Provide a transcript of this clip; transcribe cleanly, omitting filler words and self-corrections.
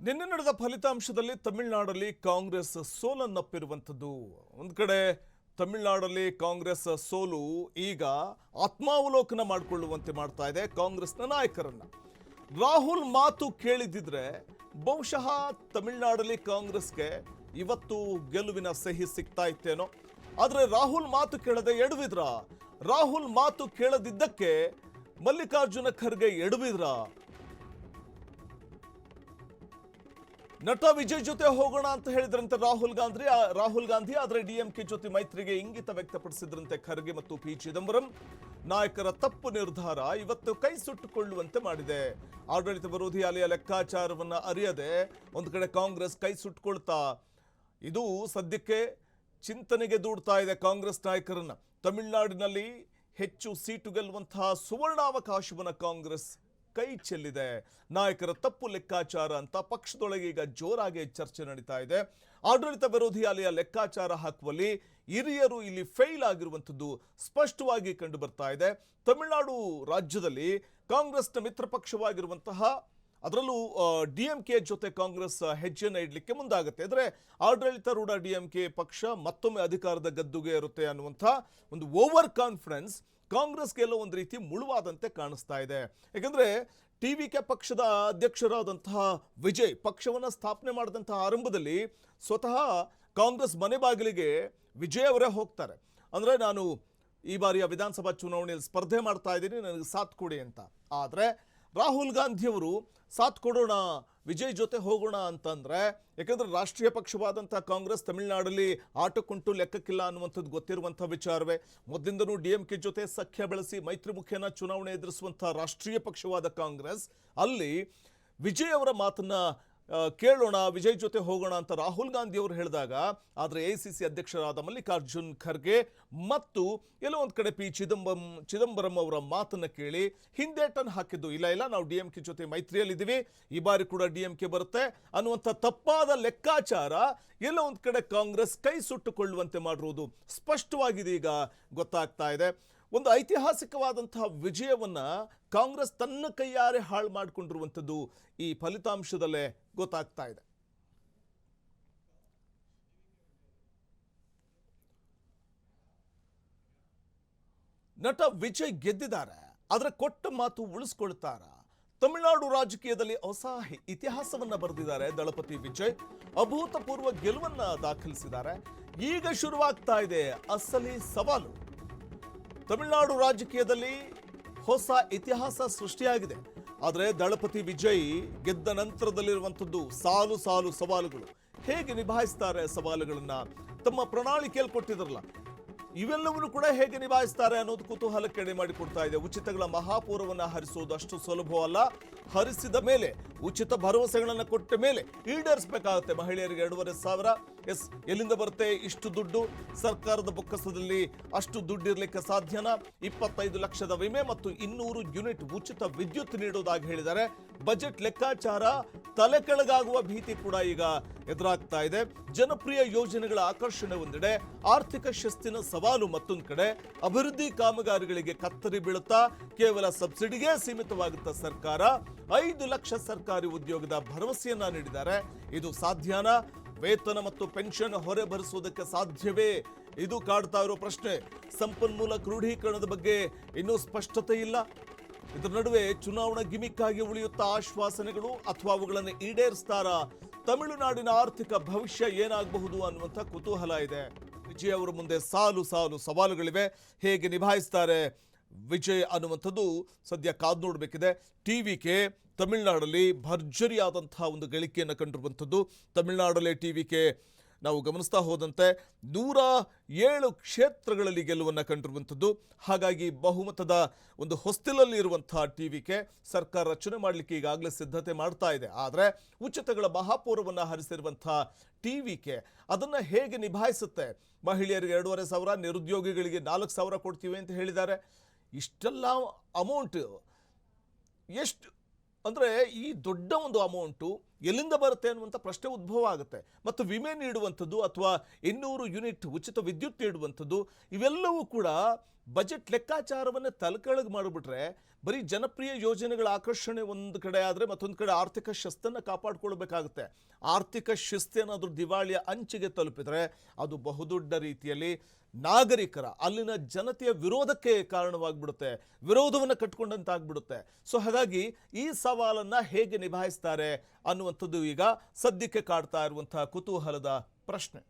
ನಿನ್ನೆ ನಡೆದ ಫಲಿತಾಂಶದಲ್ಲಿ ತಮಿಳುನಾಡಲ್ಲಿ ಕಾಂಗ್ರೆಸ್ ಸೋಲನ್ನಪ್ಪಿರುವಂಥದ್ದು. ಒಂದು ಕಡೆ ತಮಿಳುನಾಡಲ್ಲಿ ಕಾಂಗ್ರೆಸ್ ಸೋಲು ಈಗ ಆತ್ಮಾವಲೋಕನ ಮಾಡಿಕೊಳ್ಳುವಂತೆ ಮಾಡ್ತಾ ಇದೆ ಕಾಂಗ್ರೆಸ್ನ ನಾಯಕರನ್ನ. ರಾಹುಲ್ ಮಾತು ಕೇಳಿದಿದ್ರೆ ಬಹುಶಃ ತಮಿಳುನಾಡಲ್ಲಿ ಕಾಂಗ್ರೆಸ್ಗೆ ಇವತ್ತು ಗೆಲುವಿನ ಸಹಿ ಸಿಗ್ತಾ ಇತ್ತೇನೋ. ಆದರೆ ರಾಹುಲ್ ಮಾತು ಕೇಳದೆ ಎಡವಿದ್ರ? ರಾಹುಲ್ ಮಾತು ಕೇಳದಿದ್ದಕ್ಕೆ ಮಲ್ಲಿಕಾರ್ಜುನ ಖರ್ಗೆ ಎಡವಿದ್ರ? ನಟ ವಿಜಯ್ ಜೊತೆ ಹೋಗೋಣ ಅಂತ ಹೇಳಿದ್ರಂತೆ ರಾಹುಲ್ ಗಾಂಧಿ. ಆದರೆ ಡಿಎಂಕೆ ಜೊತೆ ಮೈತ್ರಿಗೆ ಇಂಗಿತ ವ್ಯಕ್ತಪಡಿಸಿದ್ರಂತೆ ಖರ್ಗೆ ಮತ್ತು ಪಿ ಚಿದಂಬರಂ. ನಾಯಕರ ತಪ್ಪು ನಿರ್ಧಾರ ಇವತ್ತು ಕೈ ಸುಟ್ಟುಕೊಳ್ಳುವಂತೆ ಮಾಡಿದೆ. ಆಡಳಿತ ವಿರೋಧಿ ಅಲೆಯ ಲೆಕ್ಕಾಚಾರವನ್ನ ಅರಿಯದೆ ಒಂದು ಕಡೆ ಕಾಂಗ್ರೆಸ್ ಕೈ ಸುಟ್ಟುಕೊಳ್ತಾ ಇದು ಸದ್ಯಕ್ಕೆ ಚಿಂತನೆಗೆ ದೂಡ್ತಾ ಇದೆ ಕಾಂಗ್ರೆಸ್ ನಾಯಕರನ್ನ. ತಮಿಳುನಾಡಿನಲ್ಲಿ ಹೆಚ್ಚು ಸೀಟು ಗೆಲ್ಲುವಂತಹ ಸುವರ್ಣಾವಕಾಶವನ್ನು ಕಾಂಗ್ರೆಸ್ ಕೈ ಚೆಲ್ಲಿದೆ. ನಾಯಕರ ತಪ್ಪು ಲೆಕ್ಕಾಚಾರ ಅಂತ ಪಕ್ಷದೊಳಗೆ ಈಗ ಜೋರಾಗಿ ಚರ್ಚೆ ನಡೀತಾ ಇದೆ. ಆಡಳಿತ ವಿರೋಧಿ ಅಲೆಯ ಲೆಕ್ಕಾಚಾರ ಹಾಕುವಲ್ಲಿ ಹಿರಿಯರು ಇಲ್ಲಿ ಫೇಲ್ ಆಗಿರುವಂಥದ್ದು ಸ್ಪಷ್ಟವಾಗಿ ಕಂಡು ಬರ್ತಾ ಇದೆ. ತಮಿಳುನಾಡು ರಾಜ್ಯದಲ್ಲಿ ಕಾಂಗ್ರೆಸ್ನ ಮಿತ್ರ ಪಕ್ಷವಾಗಿರುವಂತಹ ಅದರಲ್ಲೂ ಡಿಎಂಕೆ ಜೊತೆ ಕಾಂಗ್ರೆಸ್ ಹೆಜ್ಜೆಯನ್ನು ಇಡಲಿಕ್ಕೆ ಮುಂದಾಗುತ್ತೆ. ಅಂದರೆ ಆಡಳಿತಾರೂಢ ಡಿಎಂಕೆ ಪಕ್ಷ ಮತ್ತೊಮ್ಮೆ ಅಧಿಕಾರದ ಗದ್ದುಗೆ ಇರುತ್ತೆ ಅನ್ನುವಂಥ ಒಂದು ಓವರ್ ಕಾನ್ಫಿಡೆನ್ಸ್ ಕಾಂಗ್ರೆಸ್ಗೆ ಎಲ್ಲೋ ಒಂದು ರೀತಿ ಮುಳುವಾದಂತೆ ಕಾಣಿಸ್ತಾ ಇದೆ. ಯಾಕಂದರೆ ಟಿವಿಕೆ ಪಕ್ಷದ ಅಧ್ಯಕ್ಷರಾದಂತಹ ವಿಜಯ್ ಪಕ್ಷವನ್ನು ಸ್ಥಾಪನೆ ಮಾಡಿದಂತಹ ಆರಂಭದಲ್ಲಿ ಸ್ವತಃ ಕಾಂಗ್ರೆಸ್ ಮನೆ ಬಾಗಿಲಿಗೆ ವಿಜಯ್ ಅವರೇ ಹೋಗ್ತಾರೆ. ಅಂದರೆ ನಾನು ಈ ಬಾರಿಯ ವಿಧಾನಸಭಾ ಚುನಾವಣೆಯಲ್ಲಿ ಸ್ಪರ್ಧೆ ಮಾಡ್ತಾ ಇದ್ದೀನಿ, ನನಗೆ ಸಾಥ್ ಕೊಡಿ ಅಂತ. ಆದರೆ ರಾಹುಲ್ ಗಾಂಧಿಯವರು ಸಾಥ್ ಕೊಡೋಣ, ವಿಜಯ್ ಜೊತೆ ಹೋಗೋಣ ಅಂತಂದರೆ, ಯಾಕಂದರೆ ರಾಷ್ಟ್ರೀಯ ಪಕ್ಷವಾದಂಥ ಕಾಂಗ್ರೆಸ್ ತಮಿಳುನಾಡಲ್ಲಿ ಆಟಕ್ಕುಂಟು ಲೆಕ್ಕಕ್ಕಿಲ್ಲ ಅನ್ನುವಂಥದ್ದು ಗೊತ್ತಿರುವಂಥ ವಿಚಾರವೇ. ಮೊದಲಿಂದನೂ ಡಿಎಂಕೆ ಜೊತೆ ಸಖ್ಯ ಬೆಳೆಸಿ ಮೈತ್ರಿ ಮುಖೇನ ಚುನಾವಣೆ ಎದುರಿಸುವಂಥ ರಾಷ್ಟ್ರೀಯ ಪಕ್ಷವಾದ ಕಾಂಗ್ರೆಸ್ ಅಲ್ಲಿ ವಿಜಯ್ ಅವರ ಮಾತನ್ನ ಕೇಳೋಣ, ವಿಜಯ್ ಜೊತೆ ಹೋಗೋಣ ಅಂತ ರಾಹುಲ್ ಗಾಂಧಿ ಅವರು ಹೇಳಿದಾಗ, ಆದರೆ ಎಐಸಿಸಿ ಅಧ್ಯಕ್ಷರಾದ ಮಲ್ಲಿಕಾರ್ಜುನ್ ಖರ್ಗೆ ಮತ್ತು ಎಲ್ಲೋ ಒಂದು ಕಡೆ ಪಿ ಚಿದಂಬರಂ ಅವರ ಮಾತನ್ನು ಕೇಳಿ ಹಿಂದೇಟನ್ನು ಹಾಕಿದ್ದು, ಇಲ್ಲ ನಾವು ಡಿಎಂಕೆ ಜೊತೆ ಮೈತ್ರಿಯಲ್ಲಿದ್ದೀವಿ, ಈ ಬಾರಿ ಕೂಡ ಡಿಎಂಕೆ ಬರುತ್ತೆ ಅನ್ನುವಂಥ ತಪ್ಪಾದ ಲೆಕ್ಕಾಚಾರ ಎಲ್ಲೋ ಒಂದು ಕಡೆ ಕಾಂಗ್ರೆಸ್ ಕೈ ಸುಟ್ಟುಕೊಳ್ಳುವಂತೆ ಮಾಡಿರುವುದು ಸ್ಪಷ್ಟವಾಗಿದೆ ಈಗ ಗೊತ್ತಾಗ್ತಾ ಇದೆ. ಒಂದು ಐತಿಹಾಸಿಕವಾದಂತಹ ವಿಜಯವನ್ನ ಕಾಂಗ್ರೆಸ್ ತನ್ನ ಕೈಯಾರೆ ಹಾಳು ಮಾಡಿಕೊಂಡಿರುವಂಥದ್ದು ಈ ಫಲಿತಾಂಶದಲ್ಲೇ ಗೊತ್ತಾಗ್ತಾ ಇದೆ. ನಟ ವಿಜಯ್ ಗೆದ್ದಿದ್ದಾರೆ, ಆದರೆ ಕೊಟ್ಟ ಮಾತು ಉಳಿಸ್ಕೊಳ್ತಾರ? ತಮಿಳುನಾಡು ರಾಜಕೀಯದಲ್ಲಿ ಹೊಸ ಇತಿಹಾಸವನ್ನ ಬರೆದಿದ್ದಾರೆ ದಳಪತಿ ವಿಜಯ್. ಅಭೂತಪೂರ್ವ ಗೆಲುವನ್ನ ದಾಖಲಿಸಿದ್ದಾರೆ. ಈಗ ಶುರುವಾಗ್ತಾ ಇದೆ ಅಸಲಿ ಸವಾಲು. ತಮಿಳುನಾಡು ರಾಜಕೀಯದಲ್ಲಿ ಹೊಸ ಇತಿಹಾಸ ಸೃಷ್ಟಿಯಾಗಿದೆ. ಆದರೆ ದಳಪತಿ ವಿಜಯ್ ಗೆದ್ದ ನಂತರದಲ್ಲಿರುವಂಥದ್ದು ಸಾಲು ಸಾಲು ಸವಾಲುಗಳು. ಹೇಗೆ ನಿಭಾಯಿಸ್ತಾರೆ ಸವಾಲುಗಳನ್ನ? ತಮ್ಮ ಪ್ರಣಾಳಿಕೆಯಲ್ಲಿ ಕೊಟ್ಟಿದ್ರಲ್ಲ, ಇವೆಲ್ಲವನ್ನು ಕೂಡ ಹೇಗೆ ನಿಭಾಯಿಸ್ತಾರೆ ಅನ್ನೋದು ಕುತೂಹಲಕ್ಕೆ ಎಡೆ ಮಾಡಿಕೊಡ್ತಾ ಇದೆ. ಉಚಿತಗಳ ಮಹಾಪೂರವನ್ನು ಹರಿಸೋದು ಅಷ್ಟು ಸುಲಭವಲ್ಲ. ಹರಿಸಿದ ಮೇಲೆ, ಉಚಿತ ಭರವಸೆಗಳನ್ನು ಕೊಟ್ಟ ಮೇಲೆ ಈಡೇರಿಸಬೇಕಾಗುತ್ತೆ. ಮಹಿಳೆಯರಿಗೆ 2,500. ಎಸ್, ಎಲ್ಲಿಂದ ಬರುತ್ತೆ ಇಷ್ಟು ದುಡ್ಡು? ಸರ್ಕಾರದ ಬೊಕ್ಕಸದಲ್ಲಿ ಅಷ್ಟು ದುಡ್ಡು ಇರಲಿಕ್ಕೆ ಸಾಧ್ಯನಾ? 25 ಲಕ್ಷದ ವಿಮೆ ಮತ್ತು 200 ಯೂನಿಟ್ ಉಚಿತ ವಿದ್ಯುತ್ ನೀಡೋದಾಗಿ ಹೇಳಿದ್ದಾರೆ. ಬಜೆಟ್ ಲೆಕ್ಕಾಚಾರ ತಲೆ ಕೆಳಗಾಗುವ ಭೀತಿ ಕೂಡ ಈಗ ಎದುರಾಗ್ತಾ ಇದೆ. ಜನಪ್ರಿಯ ಯೋಜನೆಗಳ ಆಕರ್ಷಣೆ ಒಂದೆಡೆ, ಆರ್ಥಿಕ ಶಿಸ್ತಿನ ಸವಾಲು ಮತ್ತೊಂದು ಕಡೆ. ಅಭಿವೃದ್ಧಿ ಕಾಮಗಾರಿಗಳಿಗೆ ಕತ್ತರಿ ಬೀಳುತ್ತಾ ಕೇವಲ ಸಬ್ಸಿಡಿಗೆ ಸೀಮಿತವಾಗುತ್ತಾ ಸರ್ಕಾರ 5 ಲಕ್ಷ ಸರ್ಕಾರಿ ಉದ್ಯೋಗದ ಭರವಸೆಯನ್ನ ನೀಡಿದ್ದಾರೆ. ಇದು ಸಾಧ್ಯನಾ? ವೇತನ ಮತ್ತು ಪೆನ್ಷನ್ ಹೊರೆ ಭರಿಸುವುದಕ್ಕೆ ಸಾಧ್ಯವೇ? ಇದು ಕಾಡ್ತಾ ಇರೋ ಪ್ರಶ್ನೆ. ಸಂಪನ್ಮೂಲ ಕ್ರೋಢೀಕರಣದ ಬಗ್ಗೆ ಇನ್ನೂ ಸ್ಪಷ್ಟತೆ ಇಲ್ಲ. ಇದರ ನಡುವೆ ಚುನಾವಣಾ ಗಿಮಿಕ್ ಆಗಿ ಉಳಿಯುತ್ತಾ ಆಶ್ವಾಸನೆಗಳು ಅಥವಾ ಅವುಗಳನ್ನು ಈಡೇರಿಸ್ತಾರಾ? ತಮಿಳುನಾಡಿನ ಆರ್ಥಿಕ ಭವಿಷ್ಯ ಏನಾಗಬಹುದು ಅನ್ನುವಂಥ ಕುತೂಹಲ ಇದೆ. ವಿಜಯ್ ಅವರ ಮುಂದೆ ಸಾಲು ಸಾಲು ಸವಾಲುಗಳಿವೆ. ಹೇಗೆ ನಿಭಾಯಿಸ್ತಾರೆ ವಿಜಯ್ ಅನ್ನುವಂಥದ್ದು ಸದ್ಯ ಕಾದು ನೋಡಬೇಕಿದೆ. ಟಿವಿಕೆ ತಮಿಳುನಾಡಲ್ಲಿ ಭರ್ಜರಿಯಾದಂತಹ ಒಂದು ಗಳಿಕೆಯನ್ನು ಕಂಡಿರುವಂಥದ್ದು. ತಮಿಳುನಾಡಲ್ಲಿ ಟಿವಿಕೆ ನಾವು ಗಮನಿಸ್ತಾ ಹೋದಂತೆ 107 ಕ್ಷೇತ್ರಗಳಲ್ಲಿ ಗೆಲುವನ್ನು ಕಂಡಿರುವಂಥದ್ದು. ಹಾಗಾಗಿ ಬಹುಮತದ ಒಂದು ಹೊಸ್ತಿಲಲ್ಲಿ ಇರುವಂತಹ ಟಿವಿಕೆ ಸರ್ಕಾರ ರಚನೆ ಮಾಡಲಿಕ್ಕೆ ಈಗಾಗಲೇ ಸಿದ್ಧತೆ ಮಾಡ್ತಾ ಇದೆ. ಆದರೆ ಉಚಿತಗಳ ಮಹಾಪೂರವನ್ನು ಹರಿಸಿರುವಂತಹ ಟಿವಿಕೆ ಅದನ್ನು ಹೇಗೆ ನಿಭಾಯಿಸುತ್ತೆ? ಮಹಿಳೆಯರಿಗೆ 2,500, ನಿರುದ್ಯೋಗಿಗಳಿಗೆ 4,000 ಕೊಡ್ತೀವಿ ಅಂತ ಹೇಳಿದ್ದಾರೆ. ಇಷ್ಟೆಲ್ಲ ಅಮೌಂಟ್ ಎಷ್ಟು ಅಂದರೆ ಈ ದೊಡ್ಡ ಒಂದು ಅಮೌಂಟು ಎಲ್ಲಿಂದ ಬರುತ್ತೆ ಅನ್ನುವಂಥ ಪ್ರಶ್ನೆ ಉದ್ಭವ ಆಗುತ್ತೆ. ಮತ್ತು ವಿಮೆ ನೀಡುವಂಥದ್ದು ಅಥವಾ 200 ಯೂನಿಟ್ ಉಚಿತ ವಿದ್ಯುತ್ ನೀಡುವಂಥದ್ದು ಇವೆಲ್ಲವೂ ಕೂಡ ಬಜೆಟ್ ಲೆಕ್ಕಾಚಾರವನ್ನೇ ತಲೆಕೆಳಗೆ ಮಾಡಿಬಿಟ್ರೆ ಬರೀ ಜನಪ್ರಿಯ ಯೋಜನೆಗಳ ಆಕರ್ಷಣೆ ಒಂದು ಕಡೆ ಆದರೆ ಮತ್ತೊಂದು ಕಡೆ ಆರ್ಥಿಕ ಶಿಸ್ತನ್ನು ಕಾಪಾಡಿಕೊಳ್ಬೇಕಾಗುತ್ತೆ. ಆರ್ಥಿಕ ಶಿಸ್ತೇನಾದರೂ ದಿವಾಳಿಯ ಅಂಚಿಗೆ ತಲುಪಿದರೆ ಅದು ಬಹುದೊಡ್ಡ ರೀತಿಯಲ್ಲಿ ನಾಗರಿಕರ ಅಲ್ಲಿನ ಜನತೆಯ ವಿರೋಧಕ್ಕೆ ಕಾರಣವಾಗಿಬಿಡುತ್ತೆ, ವಿರೋಧವನ್ನು ಕಟ್ಕೊಂಡಂತಾಗ್ಬಿಡುತ್ತೆ. ಸೊ ಹಾಗಾಗಿ ಈ ಸವಾಲನ್ನು ಹೇಗೆ ನಿಭಾಯಿಸ್ತಾರೆ ಅನ್ನುವಂಥದ್ದು ಈಗ ಸದ್ಯಕ್ಕೆ ಕಾಡ್ತಾ ಇರುವಂತಹ ಕುತೂಹಲದ ಪ್ರಶ್ನೆ.